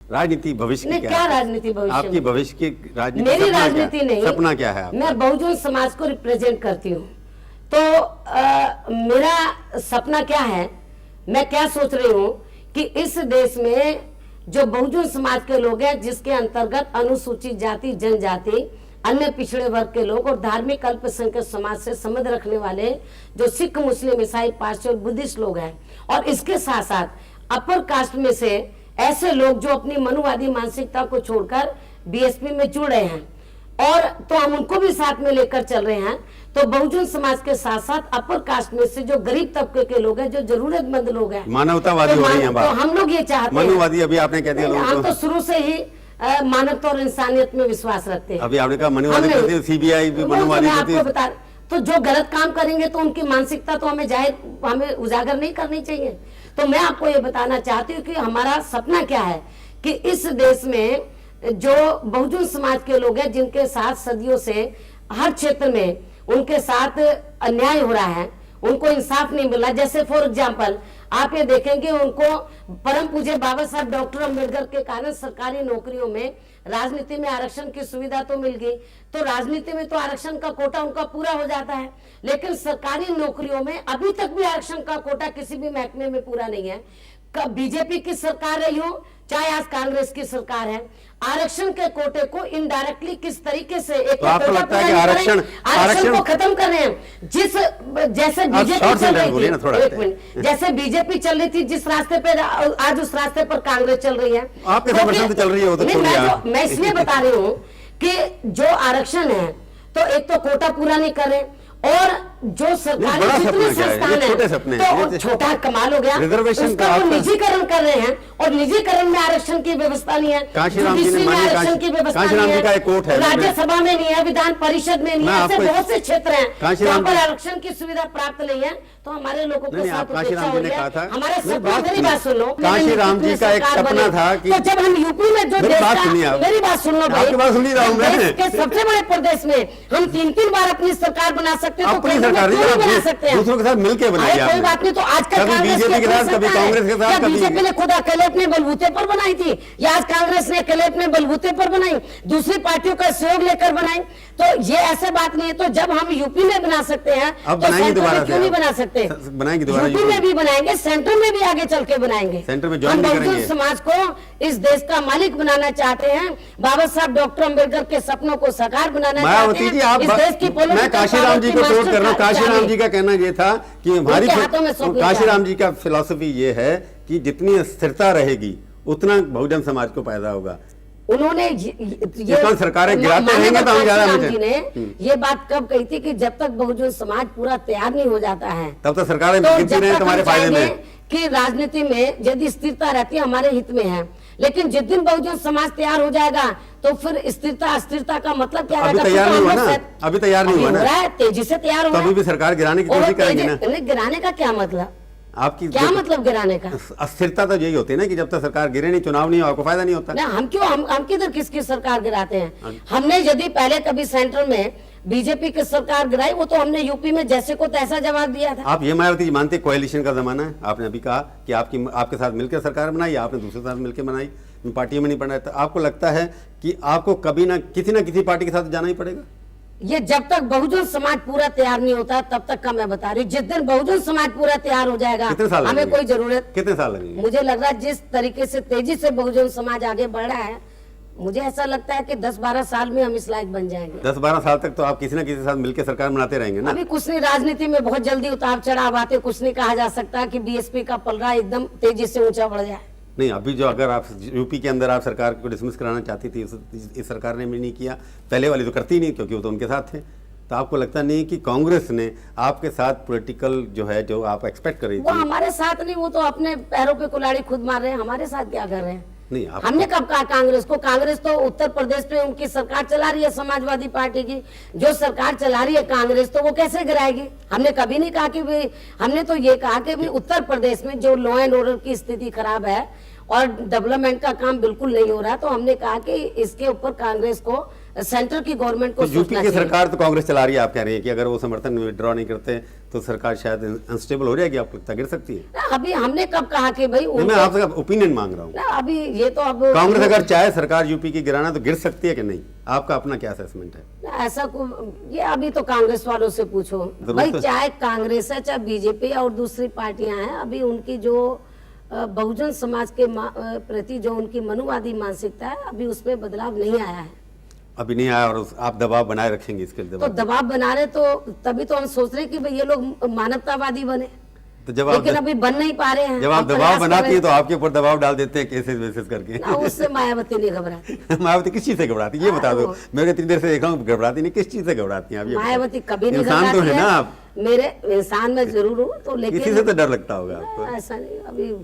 राजनीति भविष्य की क्या राजनीति भविष्य? आपकी भविष्य की राजनीति? मेरी राजनीति नहीं, सपना क्या है आपका? मैं बहुजन समाज को रिप्रेजेंट करती हूँ। तो मेरा सपना क्या है, मैं क्या सोच रही हूँ कि इस देश में जो बहुजन समाज के लोग हैं, जिसके अंतर्गत अनुसूचित जाति, जनजाति, अन्य पिछड़े वर्ग के लोग और धार्मिक अल्पसंख्यक समाज से संबंध रखने वाले जो सिख, मुस्लिम, ईसाई, पारसी और बुद्धिस्ट लोग हैं, और इसके साथ साथ अपर कास्ट में से ऐसे लोग जो अपनी मनुवादी मानसिकता को छोड़कर बीएसपी में जुड़ रहे हैं, और तो हम उनको भी साथ में लेकर चल रहे हैं। तो बहुजन समाज के साथ साथ अपर कास्ट में से जो गरीब तबके के लोग हैं, जो जरूरतमंद लोग हैं, मानवतावादी हो रही हैं बात। तो हम लोग ये चाहते हैं, मनुवादी अभी आपने कह दिया, हम तो शुरू से ही मानवता और इंसानियत में विश्वास रखते हैं। अभी आपने कहा मनुवादी, सीबीआई भी मनुवादी आपको बता, तो जो गलत काम करेंगे तो उनकी मानसिकता तो हमें उजागर नहीं करनी चाहिए। तो मैं आपको ये बताना चाहती हूँ कि हमारा सपना क्या है कि इस देश में जो बहुजन समाज के लोग हैं, जिनके साथ सदियों से हर क्षेत्र में उनके साथ अन्याय हो रहा है, उनको इंसाफ नहीं मिला। जैसे फॉर एग्जाम्पल आप ये देखेंगे, उनको परम पूज्य बाबा साहब डॉक्टर अम्बेडकर के कारण सरकारी नौकरियों में, राजनीति में आरक्षण की सुविधा तो मिल गई, तो राजनीति में तो आरक्षण का कोटा उनका पूरा हो जाता है, लेकिन सरकारी नौकरियों में अभी तक भी आरक्षण का कोटा किसी भी महकमे में पूरा नहीं है। बीजेपी की सरकार रही हो चाहे आज कांग्रेस की सरकार है, आरक्षण के कोटे को इनडायरेक्टली किस तरीके से एक तो आपको लगता है कि आरक्षण को खत्म कर रहे हैं? जैसे बीजेपी चल रही थी, एक मिनट, जैसे बीजेपी चल रही थी जिस रास्ते पे, आज उस रास्ते पर कांग्रेस चल रही है। आपके समर्थन से चल रही है वो तो छोड़िए। मैं इसलिए बता रही हूँ कि जो आरक्षण है, तो एक तो कोटा पूरा नहीं करे, और जो सरकारी जितने संस्थान है, तो छोटा कमाल हो गया, उसका वो निजीकरण कर रहे हैं, और निजीकरण में आरक्षण की व्यवस्था नहीं है, जुडिशरी में आरक्षण की व्यवस्था नहीं है, राज्यसभा में नहीं है, विधान परिषद में नहीं है, ऐसे बहुत से क्षेत्र हैं जहाँ पर आरक्षण की सुविधा प्राप्त नहीं है। तो हमारे लोगों के साथ उपेक्षा हो रही है। हमारे सपना, मेरी बात सुन लो, कांशीराम जी का एक सपना था कि तो जब हम यूपी में जो मेरी बात सुन लो भाई, देश के सबसे बड़े प्रदेश में हम 3-3 बार अपनी सरकार बना सकते हैं, अपनी सरकार बना सकते हैं, दूसरों के साथ मिलकर बनाइए। कोई बात नहीं, तो आज कभी बीजेपी के साथ, कभी कांग्रेस के साथ, बीजेपी ने खुद अकेले अपने बलबूते पर बनाई थी, या आज कांग्रेस ने अकेले अपने बलबूते पर बनाई, दूसरी पार्टियों का सहयोग लेकर बनाई। तो ये ऐसे बात नहीं है। तो जब हम यूपी में बना सकते हैं, तो सेंटर में क्यों नहीं बना सकते? बनाएंगे दोबारा, यूपी में भी बनाएंगे, सेंटर में भी आगे चल के बनाएंगे। सेंटर में हम बहुजन समाज को इस देश का मालिक बनाना चाहते हैं, बाबा साहब डॉक्टर अम्बेडकर के सपनों को साकार बनाना चाहते हैं। इस देश की मैं कांशीराम जी को कोट कर रहा हूँ। कांशीराम जी का कहना ये था कि हमारी, कांशीराम जी का फिलॉसफी ये है कि जितनी स्थिरता रहेगी उतना बहुजन समाज को फायदा होगा। उन्होंने ये सरकारें गिराते रहेंगे तो हम ज्यादा जी ने ये बात कब कही थी कि जब तक बहुजन समाज पूरा तैयार नहीं हो जाता है, तब तक सरकारें गिरती रहें तुम्हारे फायदे में। कि राजनीति में यदि स्थिरता रहती है, हमारे हित में है, लेकिन जिस दिन बहुजन समाज तैयार हो जाएगा तो फिर स्थिरता अस्थिरता का मतलब क्या रहेगा? अभी तैयार नहीं हुआ ना, अभी तैयार नहीं हुआ ना, तेजी से तैयार हो, अभी भी सरकार गिराने की कोशिश करेगी ना। गिराने का क्या मतलब? आपकी क्या मतलब गिराने का? अस्थिरता तो यही होती है ना कि जब तक सरकार गिरे नहीं, चुनाव नहीं हो, आपको फायदा नहीं होता ना। हम क्यों, हम किधर किसकी सरकार गिराते हैं? हमने यदि पहले कभी सेंटर में बीजेपी की सरकार गिराई, वो तो हमने यूपी में जैसे को तैसा जवाब दिया था। आप ये मायावती जी मानते कोएलिशन का जमाना है? आपने अभी कहा कि आपके साथ मिलकर सरकार बनाई, आपने दूसरे साथ मिलकर बनाई, पार्टियों में नहीं पड़ा। तो आपको लगता है कि आपको कभी ना किसी पार्टी के साथ जाना ही पड़ेगा? ये जब तक बहुजन समाज पूरा तैयार नहीं होता तब तक का मैं बता रही हूँ। जिस दिन बहुजन समाज पूरा तैयार हो जाएगा, हमें कोई जरूरत, कितने साल लगेंगे? मुझे लग रहा है जिस तरीके से तेजी से बहुजन समाज आगे बढ़ रहा है, मुझे ऐसा लगता है कि 10-12 साल में हम इस लायक बन जाएंगे। 10-12 साल तक तो आप किसी न किसी के साथ मिलकर सरकार बनाते रहेंगे ना? अभी कुछ नहीं, राजनीति में बहुत जल्दी उतार चढ़ाव आते, कुछ नहीं कहा जा सकता कि बीएसपी का पलड़ा एकदम तेजी से ऊंचा बढ़ जाए। नहीं, अभी जो अगर आप यूपी के अंदर आप सरकार को डिसमिस कराना चाहती थी, इस सरकार ने भी नहीं किया, पहले वाली तो करती नहीं क्योंकि वो तो उनके साथ थे। तो आपको लगता नहीं कि कांग्रेस ने आपके साथ पॉलिटिकल जो है, जो आप एक्सपेक्ट कर रही थी, वो हमारे साथ नहीं, वो तो अपने पैरों पे कुल्हाड़ी खुद मार रहे हैं, हमारे साथ क्या कर रहे हैं? नहीं, हमने कब कहा कांग्रेस को? कांग्रेस तो उत्तर प्रदेश में उनकी सरकार चला रही है, समाजवादी पार्टी की जो सरकार चला रही है कांग्रेस, तो वो कैसे गिराएगी? हमने कभी नहीं कहा कि भी, हमने तो ये कहा कि भी उत्तर प्रदेश में जो लॉ एंड ऑर्डर की स्थिति खराब है और डेवलपमेंट का काम बिल्कुल नहीं हो रहा, तो हमने कहा कि इसके ऊपर कांग्रेस को सेंटर की गवर्नमेंट को तो यूपी सोचना की चाहिए। सरकार तो कांग्रेस चला रही है, आप कह रही हैं कि अगर वो समर्थन विड्रॉ नहीं करते तो सरकार शायद अनस्टेबल हो जाएगी, आपको लगता है गिर सकती है? ना, अभी हमने कब कहा कि भाई नहीं, मैं उनको- आपसे ओपिनियन मांग रहा हूँ। ना, अभी ये तो अब कांग्रेस अगर चाहे सरकार यूपी की गिराना तो गिर सकती है कि नहीं, आपका अपना क्या असेसमेंट है? ना, ऐसा को ये अभी तो कांग्रेस वालों से पूछो भाई, तो- चाहे कांग्रेस है चाहे बीजेपी और दूसरी पार्टियां हैं, अभी उनकी जो बहुजन समाज के प्रति जो उनकी मनुवादी मानसिकता है, अभी उसमें बदलाव नहीं आया है। अभी नहीं आया और आप दबाव बनाए रखेंगे इसके लिए? तो दबाव बना रहे, तो तभी तो हम सोच रहे हैं कि भाई ये लोग मानवतावादी बने, तो जब आप लेकिन अभी बन नहीं पा रहे हैं। जब आप अब दबाव प्रयास कर बनाती रहे है तो आपके ऊपर दबाव डाल देते हैं केसेस वेसेस करके। ना, उससे मायावती नहीं घबराती। मायावती किस चीज से घबराती है ये बता दो, मैं इतनी देर से देख रहा हूँ घबराती नहीं, किस चीज से घबराती हैं आप ये बताओ। मायावती कभी नहीं इंसान तो घबराती है ना आप, मेरे इंसान में जरूर हूँ, तो किसी से लेकिन तो डर लगता होगा आपको। ऐसा नहीं अभी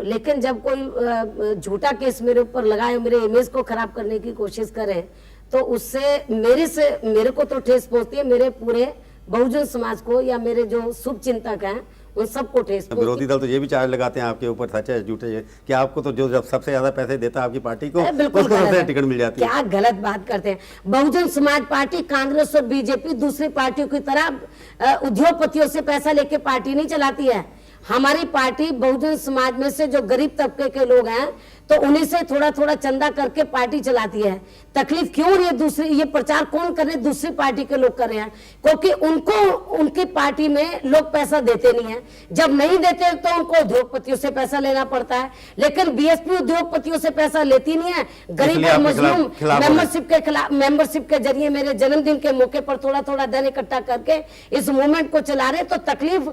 लेकिन जब कोई झूठा केस मेरे ऊपर लगाए, मेरे इमेज को खराब करने की कोशिश करे, तो उससे मेरे को तो ठेस पहुंचती है, मेरे पूरे बहुजन समाज को या मेरे जो शुभ चिंतक हैं उन सबको ठेस पहुंचती विरोधी दल तो ये भी चार्ज लगाते हैं आपके ऊपर, सच है झूठे है कि आपको तो जो जब सबसे ज्यादा पैसे देता है आपकी पार्टी को, है। बिल्कुल उसको गलत सबसे है। टिकट मिल जाती है। क्या गलत बात करते हैं। बहुजन समाज पार्टी, कांग्रेस और बीजेपी दूसरी पार्टियों की तरह उद्योगपतियों से पैसा लेके पार्टी नहीं चलाती है। हमारी पार्टी बहुजन समाज में से जो गरीब तबके के लोग हैं तो उन्हीं से थोड़ा थोड़ा चंदा करके पार्टी चलाती है। तकलीफ क्यों हो रही है? दूसरी ये प्रचार कौन कर रहे हैं? दूसरी पार्टी के लोग कर रहे हैं, क्योंकि उनको उनकी पार्टी में लोग पैसा देते नहीं है। जब नहीं देते तो उनको उद्योगपतियों से पैसा लेना पड़ता है, लेकिन बीएसपी उद्योगपतियों से पैसा लेती नहीं है। गरीब इसलिए और आपके मजलूम खिलाफ हो रहे हैं। मेंबरशिप के जरिए मेरे जन्मदिन के मौके पर थोड़ा थोड़ा धन इकट्ठा करके इस मूवमेंट को चला रहे, तो तकलीफ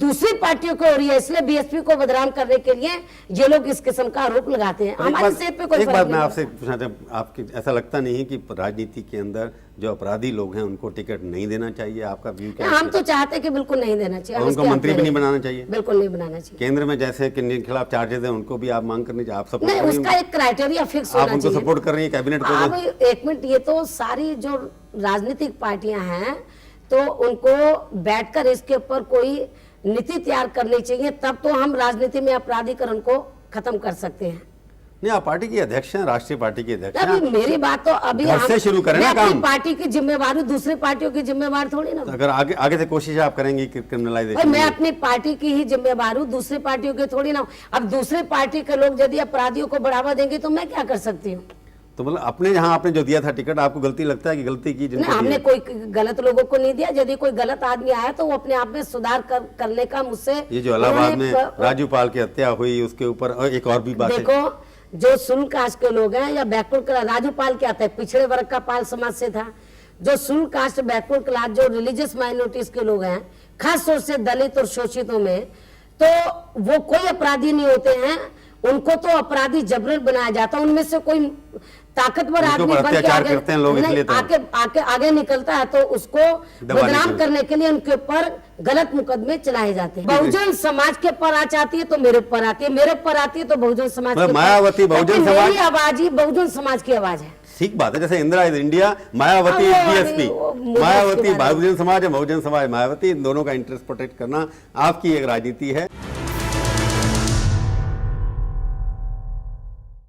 दूसरी पार्टियों को हो रही है। इसलिए बीएसपी को बदनाम करने के लिए ये लोग इस किस्म का आरोप लगाते हैं। हमारी सेहत पे कोई एक फर्क बात नहीं मैं पड़ता। आपसे पूछना चाहता, आपकी ऐसा लगता नहीं है कि राजनीति के अंदर जो अपराधी लोग हैं उनको टिकट नहीं देना चाहिए? आपका व्यू क्या है? हम तो चाहते हैं कि बिल्कुल नहीं देना चाहिए। हम उनको इसके मंत्री हक भी में नहीं बनाना चाहिए? बिल्कुल नहीं बनाना चाहिए। केंद्र में जैसे किन खिलाफ चार्जेस हैं उनको भी आप मांग करनी चाहिए? आप सपोर्ट नहीं, कर रही उसका हैं? एक क्राइटेरिया फिक्स आप होना उनको चाहिए। सपोर्ट कर रही हैं कैबिनेट को? अब एक मिनट, ये तो सारी जो राजनीतिक पार्टियां हैं तो उनको बैठकर इसके ऊपर कोई नीति तैयार करनी चाहिए, तब तो हम राजनीति में अपराधीकरण को खत्म कर सकते हैं। नहीं, आप पार्टी की अध्यक्ष हैं, राष्ट्रीय पार्टी की अध्यक्ष अभी हैं। मेरी बात तो अभी घर से शुरू करें मैं ना अपनी काम। पार्टी की जिम्मेवारी दूसरी पार्टियों की जिम्मेवार थोड़ी ना। अगर आगे आगे से कोशिश आप करेंगी भाई क्रिमिनलाइजेशन मैं अपनी पार्टी की ही जिम्मेवार हूँ, दूसरी पार्टियों की थोड़ी ना। अब दूसरी पार्टी के लोग यदि अपराधियों को बढ़ावा देंगे तो मैं क्या कर सकती हूँ? तो मतलब अपने यहाँ आपने जो दिया था टिकट, आपको गलती लगता है कि गलती की नहीं, जिनको हमने दिया? कोई गलत लोगों को नहीं दिया। यदि कोई गलत आदमी आया तो वो अपने आप में सुधार करने का मुझसे ये जो इलाहाबाद में उन्होंने- राजू पाल की हत्या हुई उसके ऊपर और एक और भी बात है। देखो, जो शुल्क कास्ट के लोग हैं या बैकवर्ड क्लास, राजू पाल क्या था? पिछड़े वर्ग का पाल समाज से था। जो शुल्क कास्ट, बैकवर्ड क्लास, जो रिलीजियस माइनॉरिटीज के लोग हैं, खास तौर से दलित और शोषितों में, तो वो कोई अपराधी नहीं होते हैं। उनको तो अपराधी जबरन बनाया जाता है। उनमें से कोई ताकतवर उनके आदमी ऊपर बन के अत्याचार आगे करते हैं लोग, नहीं, इसलिए तो। आगे निकलता है तो उसको दबाने के बदनाम लिए। करने के लिए उनके ऊपर गलत मुकदमे चलाए जाते हैं। बहुजन समाज के ऊपर आ जाती है तो मेरे ऊपर आती है, मेरे ऊपर आती है तो बहुजन समाज के ऊपर। मायावती बहुजन ताकि समाज- मेरी आवाज ही बहुजन समाज की आवाज है। ठीक बात है, जैसे इंदिरा इज इंडिया, मायावती हाँ, वो बीएसपी, वो मुझे मायावती उसके बारे में- बहुजन समाज है, बहुजन समाज मायावती, इन दोनों का इंटरेस्ट प्रोटेक्ट करना आपकी एक राजनीति है।